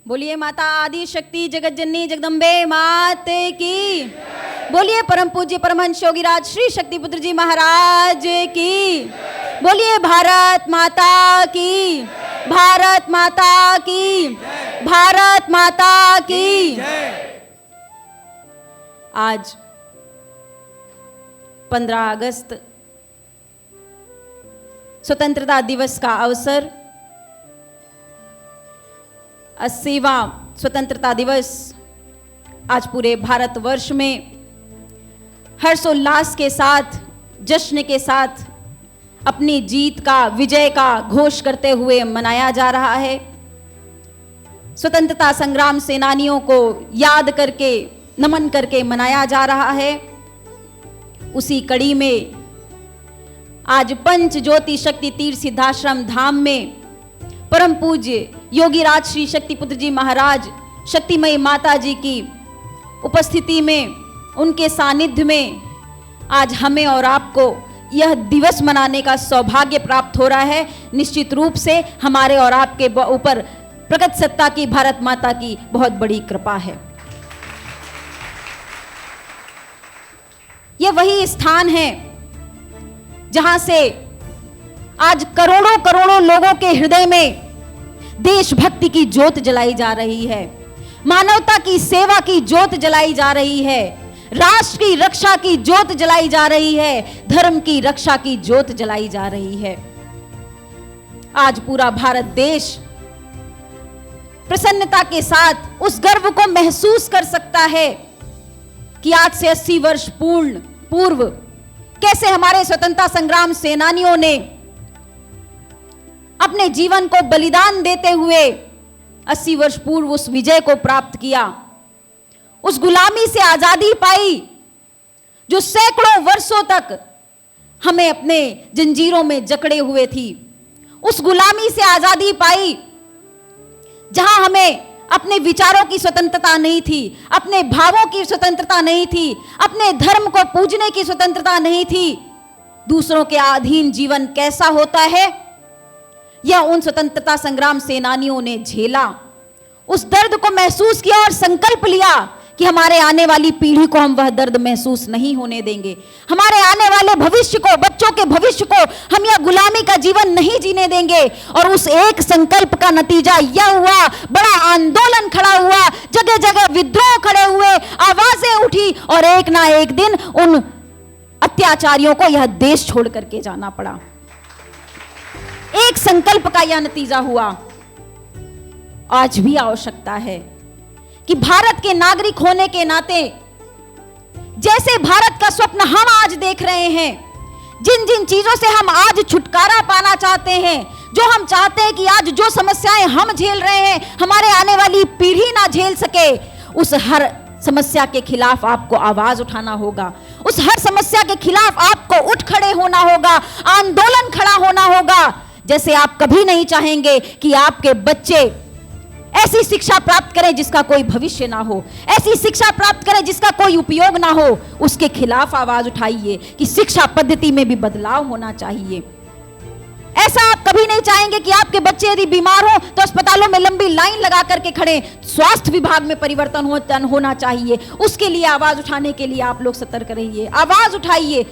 बोलिए माता आदि शक्ति जगत जननी जगदम्बे मात की। बोलिए परम पूज्य परमहंस योगीराज श्री शक्तिपुत्र जी महाराज की। बोलिए भारत माता की, भारत माता की, भारत माता की। आज 15 अगस्त स्वतंत्रता दिवस का अवसर, 80वां स्वतंत्रता दिवस आज पूरे भारतवर्ष में हर्षोल्लास के साथ, जश्न के साथ अपनी जीत का, विजय का घोष करते हुए मनाया जा रहा है। स्वतंत्रता संग्राम सेनानियों को याद करके, नमन करके मनाया जा रहा है। उसी कड़ी में आज पंच ज्योति शक्ति तीर्थ सिद्धाश्रम धाम में परम पूज्य योगीराज श्री शक्तिपुत्र जी महाराज, शक्तिमयी माता जी की उपस्थिति में, उनके सानिध्य में आज हमें और आपको यह दिवस मनाने का सौभाग्य प्राप्त हो रहा है। निश्चित रूप से हमारे और आपके ऊपर प्रकट सत्ता की, भारत माता की बहुत बड़ी कृपा है। यह वही स्थान है जहां से आज करोड़ों करोड़ों लोगों के हृदय में देशभक्ति की ज्योत जलाई जा रही है, मानवता की सेवा की ज्योत जलाई जा रही है, राष्ट्र की रक्षा की ज्योत जलाई जा रही है, धर्म की रक्षा की ज्योत जलाई जा रही है। आज पूरा भारत देश प्रसन्नता के साथ उस गर्व को महसूस कर सकता है कि आज से 80 वर्ष पूर्व कैसे हमारे स्वतंत्रता संग्राम सेनानियों ने अपने जीवन को बलिदान देते हुए 80 वर्ष पूर्व उस विजय को प्राप्त किया, उस गुलामी से आजादी पाई जो सैकड़ों वर्षों तक हमें अपने जंजीरों में जकड़े हुए थी। उस गुलामी से आजादी पाई जहां हमें अपने विचारों की स्वतंत्रता नहीं थी, अपने भावों की स्वतंत्रता नहीं थी, अपने धर्म को पूजने की स्वतंत्रता नहीं थी। दूसरों के अधीन जीवन कैसा होता है, यह उन स्वतंत्रता संग्राम सेनानियों ने झेला, उस दर्द को महसूस किया और संकल्प लिया कि हमारे आने वाली पीढ़ी को हम वह दर्द महसूस नहीं होने देंगे। हमारे आने वाले भविष्य को, बच्चों के भविष्य को हम यह गुलामी का जीवन नहीं जीने देंगे। और उस एक संकल्प का नतीजा यह हुआ, बड़ा आंदोलन खड़ा हुआ, जगह जगह विद्रोह खड़े हुए, आवाजें उठी और एक ना एक दिन उन अत्याचारियों को यह देश छोड़ करके जाना पड़ा। एक संकल्प का यह नतीजा हुआ। आज भी आवश्यकता है कि भारत के नागरिक होने के नाते जैसे भारत का स्वप्न हम आज देख रहे हैं, जिन जिन चीजों से हम आज छुटकारा पाना चाहते हैं, जो हम चाहते हैं कि आज जो समस्याएं हम झेल रहे हैं हमारे आने वाली पीढ़ी ना झेल सके, उस हर समस्या के खिलाफ आपको आवाज उठाना होगा। उस हर समस्या के खिलाफ आपको उठ खड़े होना होगा, आंदोलन खड़ा होना होगा। जैसे आप कभी नहीं चाहेंगे कि आपके बच्चे ऐसी शिक्षा प्राप्त करें जिसका कोई भविष्य ना हो, ऐसी शिक्षा प्राप्त करें जिसका कोई उपयोग ना हो, उसके खिलाफ आवाज उठाइए कि शिक्षा पद्धति में भी बदलाव होना चाहिए। ऐसा आप कभी नहीं चाहेंगे कि आपके बच्चे यदि बीमार हो तो अस्पतालों में लंबी लाइन लगा करके खड़े, स्वास्थ्य विभाग में परिवर्तन होना चाहिए। उसके लिए आवाज उठाने के लिए आप लोग सतर्क रहिए, आवाज उठाइए।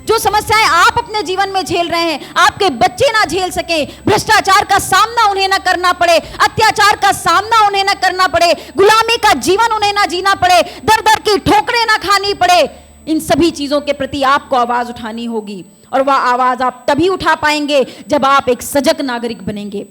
जो समस्याएं आप अपने जीवन में झेल रहे हैं आपके बच्चे ना झेल सके, भ्रष्टाचार का सामना उन्हें ना करना पड़े, अत्याचार का सामना उन्हें ना करना पड़े, गुलामी का जीवन उन्हें ना जीना पड़े, दर दर की ठोकरें ना खानी पड़े, इन सभी चीजों के प्रति आपको आवाज उठानी होगी। और वह आवाज आप तभी उठा पाएंगे जब आप एक सजग नागरिक बनेंगे।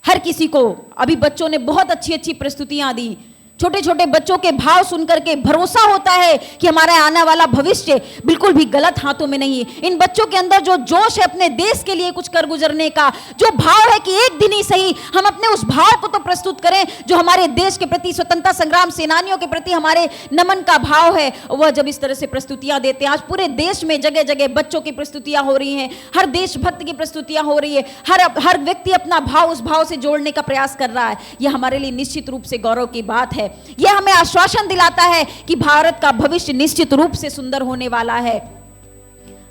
हर किसी को, अभी बच्चों ने बहुत अच्छी अच्छी प्रस्तुतियां दी, छोटे छोटे बच्चों के भाव सुनकर के भरोसा होता है कि हमारा आने वाला भविष्य बिल्कुल भी गलत हाथों में नहीं है। इन बच्चों के अंदर जो जोश है अपने देश के लिए कुछ कर गुजरने का, जो भाव है कि एक दिन ही सही हम अपने उस भाव को तो प्रस्तुत करें जो हमारे देश के प्रति, स्वतंत्रता संग्राम सेनानियों के प्रति हमारे नमन का भाव है। वह जब इस तरह से प्रस्तुतियां देते हैं, आज पूरे देश में जगह जगह बच्चों की प्रस्तुतियां हो रही हैं, हर देशभक्त की प्रस्तुतियां हो रही है, हर व्यक्ति अपना भाव उस भाव से जोड़ने का प्रयास कर रहा है। यह हमारे लिए निश्चित रूप से गौरव की बात है। यह हमें आश्वासन दिलाता है कि भारत का भविष्य निश्चित रूप से सुंदर होने वाला है।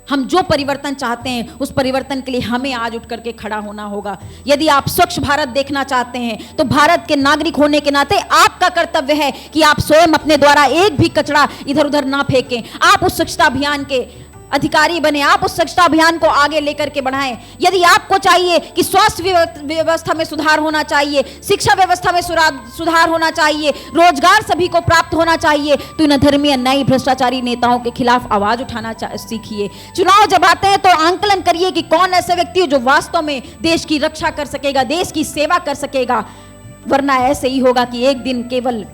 हम जो परिवर्तन चाहते हैं उस परिवर्तन के लिए हमें आज उठ करके खड़ा होना होगा। यदि आप स्वच्छ भारत देखना चाहते हैं तो भारत के नागरिक होने के नाते आपका कर्तव्य है कि आप स्वयं अपने द्वारा एक भी कचरा इधर उधर ना फेंकें। आप उस स्वच्छता अभियान के अधिकारी बने, आप उस स्वच्छता अभियान को आगे लेकर के बढ़ाएं। यदि आपको चाहिए कि स्वास्थ्य व्यवस्था में सुधार होना चाहिए, शिक्षा व्यवस्था में सुधार होना चाहिए, रोजगार सभी को प्राप्त होना चाहिए, तो इन धर्मीय अन्यायी भ्रष्टाचारी नेताओं के खिलाफ आवाज उठाना सीखिए। चुनाव जब आते हैं तो आंकलन करिए कि कौन ऐसे व्यक्ति है जो वास्तव में देश की रक्षा कर सकेगा, देश की सेवा कर सकेगा। वरना ऐसे ही होगा कि एक दिन केवल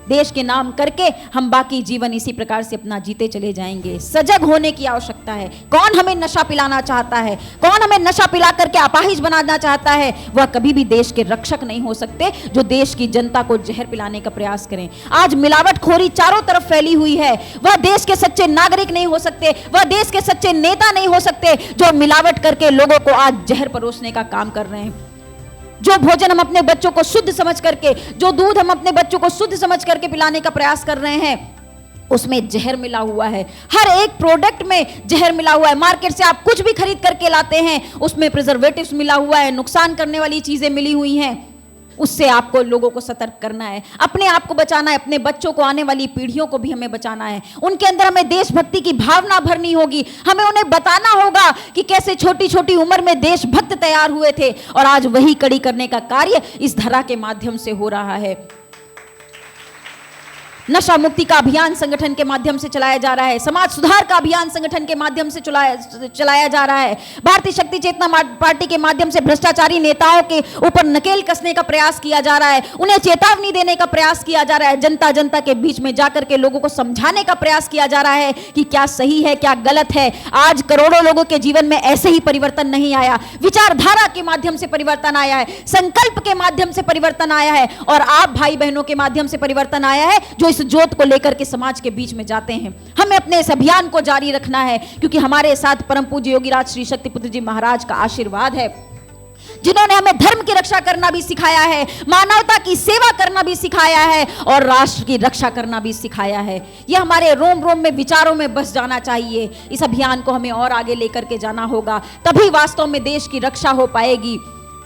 देश के नाम करके हम बाकी जीवन इसी प्रकार से अपना जीते चले जाएंगे। सजग होने की आवश्यकता है। कौन हमें नशा पिलाना चाहता है, कौन हमें नशा पिला करके अपाहिज बनाना चाहता है, वह कभी भी देश के रक्षक नहीं हो सकते जो देश की जनता को जहर पिलाने का प्रयास करें। आज मिलावटखोरी चारों तरफ फैली हुई है। वह देश के सच्चे नागरिक नहीं हो सकते, वह देश के सच्चे नेता नहीं हो सकते जो मिलावट करके लोगों को आज जहर परोसने का काम कर रहे हैं। जो भोजन हम अपने बच्चों को शुद्ध समझ करके, जो दूध हम अपने बच्चों को शुद्ध समझ करके पिलाने का प्रयास कर रहे हैं, उसमें जहर मिला हुआ है। हर एक प्रोडक्ट में जहर मिला हुआ है। मार्केट से आप कुछ भी खरीद करके लाते हैं, उसमें प्रिजर्वेटिव्स मिला हुआ है, नुकसान करने वाली चीजें मिली हुई हैं। उससे आपको लोगों को सतर्क करना है, अपने आप को बचाना है, अपने बच्चों को, आने वाली पीढ़ियों को भी हमें बचाना है। उनके अंदर हमें देशभक्ति की भावना भरनी होगी। हमें उन्हें बताना होगा कि कैसे छोटी छोटी उम्र में देशभक्त तैयार हुए थे, और आज वही कड़ी करने का कार्य इस धरा के माध्यम से हो रहा है। नशा मुक्ति का अभियान संगठन के माध्यम से चलाया जा रहा है। समाज सुधार का अभियान संगठन के माध्यम से चलाया जा रहा है। भारतीय शक्ति चेतना पार्टी के माध्यम से भ्रष्टाचारी नेताओं के ऊपर नकेल कसने का प्रयास किया जा रहा है, उन्हें चेतावनी देने का प्रयास किया जा रहा है, जनता जनता के बीच में जाकर के लोगों को समझाने का प्रयास किया जा रहा है कि क्या सही है, क्या गलत है। आज करोड़ों लोगों के जीवन में ऐसे ही परिवर्तन नहीं आया, विचारधारा के माध्यम से परिवर्तन आया है, संकल्प के माध्यम से परिवर्तन आया है, और आप भाई बहनों के माध्यम से परिवर्तन आया है जो इस ज्योत को लेकर के समाज के बीच में जाते हैं। हमें अपने इस अभियान को जारी रखना है, क्योंकि हमारे साथ परम पूज्य योगीराज श्री शक्तिपुत्र जी महाराज का आशीर्वाद है, जिन्होंने हमें धर्म की रक्षा करना भी सिखाया है, मानवता की सेवा करना भी सिखाया है, और राष्ट्र की रक्षा करना भी सिखाया है। यह हमारे रोम रोम में, विचारों में बस जाना चाहिए। इस अभियान को हमें और आगे लेकर के जाना होगा, तभी वास्तव में देश की रक्षा हो पाएगी।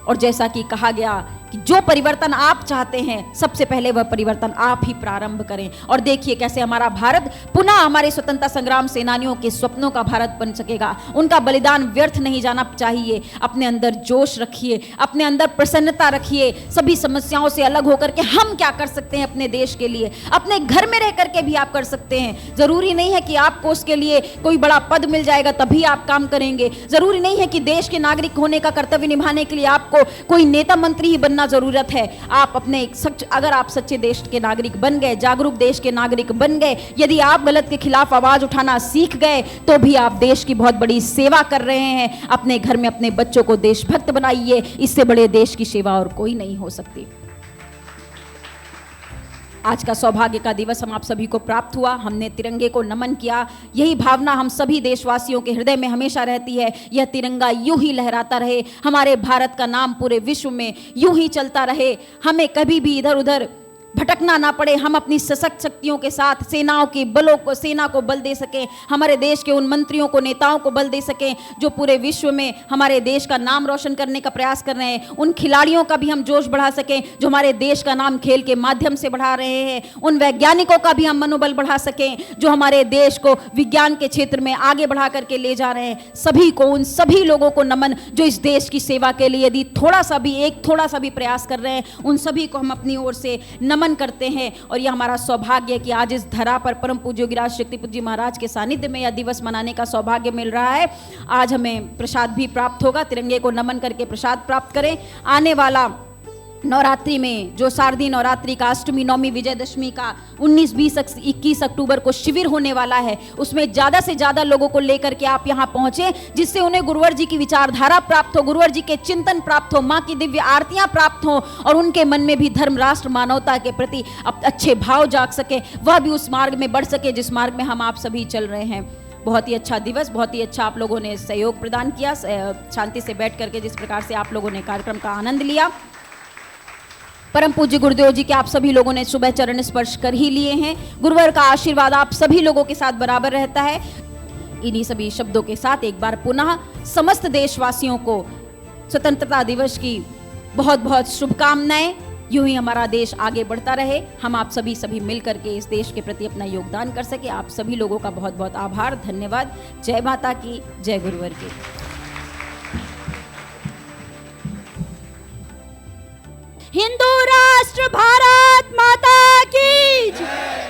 और जैसा कि कहा गया कि जो परिवर्तन आप चाहते हैं, सबसे पहले वह परिवर्तन आप ही प्रारंभ करें। और देखिए कैसे हमारा भारत पुनः हमारे स्वतंत्रता संग्राम सेनानियों के स्वप्नों का भारत बन सकेगा। उनका बलिदान व्यर्थ नहीं जाना चाहिए। अपने अंदर जोश रखिए, अपने अंदर प्रसन्नता रखिए। सभी समस्याओं से अलग होकर के हम क्या कर सकते हैं अपने देश के लिए, अपने घर में रह करके भी आप कर सकते हैं। जरूरी नहीं है कि आपको उसके लिए कोई बड़ा पद मिल जाएगा तभी आप काम करेंगे। जरूरी नहीं है कि देश के नागरिक होने का कर्तव्य निभाने के लिए आपको कोई नेता मंत्री ही बनना जरूरत है। आप अपने अगर आप सच्चे देश के नागरिक बन गए, जागरूक देश के नागरिक बन गए, यदि आप गलत के खिलाफ आवाज उठाना सीख गए, तो भी आप देश की बहुत बड़ी सेवा कर रहे हैं। अपने घर में अपने बच्चों को देशभक्त बनाइए, इससे बड़े देश की सेवा और कोई नहीं हो सकती। आज का सौभाग्य का दिवस हम आप सभी को प्राप्त हुआ। हमने तिरंगे को नमन किया। यही भावना हम सभी देशवासियों के हृदय में हमेशा रहती है। यह तिरंगा यूं ही लहराता रहे, हमारे भारत का नाम पूरे विश्व में यूं ही चलता रहे। हमें कभी भी इधर उधर भटकना ना पड़े। हम अपनी सशक्त शक्तियों के साथ सेनाओं के बलों को, सेना को बल दे सकें, हमारे देश के उन मंत्रियों को, नेताओं को बल दे सकें जो पूरे विश्व में हमारे देश का नाम रोशन करने का प्रयास कर रहे हैं। उन खिलाड़ियों का भी हम जोश बढ़ा सकें जो हमारे देश का नाम खेल के माध्यम से बढ़ा रहे हैं। उन वैज्ञानिकों का भी हम मनोबल बढ़ा सकें जो हमारे देश को विज्ञान के क्षेत्र में आगे बढ़ा करके ले जा रहे हैं। सभी को, उन सभी लोगों को नमन जो इस देश की सेवा के लिए यदि थोड़ा सा भी प्रयास कर रहे हैं। उन सभी को हम अपनी ओर से नमन करते हैं। और यह हमारा सौभाग्य है कि आज इस धरा पर परम पूज्य योगीराज शक्तिपुत्र जी महाराज के सानिध्य में यह दिवस मनाने का सौभाग्य मिल रहा है। आज हमें प्रसाद भी प्राप्त होगा। तिरंगे को नमन करके प्रसाद प्राप्त करें। आने वाला नवरात्रि में जो शारदीय नवरात्रि का अष्टमी, नवमी, विजयदशमी का 19, 20, 21 अक्टूबर को शिविर होने वाला है, उसमें ज़्यादा से ज़्यादा लोगों को लेकर के आप यहाँ पहुँचे, जिससे उन्हें गुरुवर जी की विचारधारा प्राप्त हो, गुरुवर जी के चिंतन प्राप्त हो, माँ की दिव्य आरतियाँ प्राप्त हो, और उनके मन में भी धर्म, राष्ट्र, मानवता के प्रति अच्छे भाव जाग सके, वह भी उस मार्ग में बढ़ सके जिस मार्ग में हम आप सभी चल रहे हैं। बहुत ही अच्छा दिवस, बहुत ही अच्छा आप लोगों ने सहयोग प्रदान किया। शांति से बैठ करके जिस प्रकार से आप लोगों ने कार्यक्रम का आनंद लिया। परम पूज्य गुरुदेव जी के आप सभी लोगों ने सुबह चरण स्पर्श कर ही लिए हैं। गुरुवर का आशीर्वाद आप सभी लोगों के साथ बराबर रहता है। इन्हीं सभी शब्दों के साथ एक बार पुनः समस्त देशवासियों को स्वतंत्रता दिवस की बहुत बहुत शुभकामनाएं। यूं ही हमारा देश आगे बढ़ता रहे, हम आप सभी मिल करके इस देश के प्रति अपना योगदान कर सके। आप सभी लोगों का बहुत बहुत आभार, धन्यवाद। जय माता की, जय गुरुवर की। हिंदू राष्ट्र भारत माता की,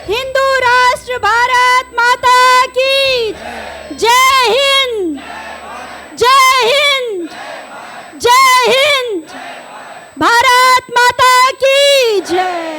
हिंदू राष्ट्र भारत माता की। जय हिंद, जय हिंद, जय हिंद, भारत माता की जय।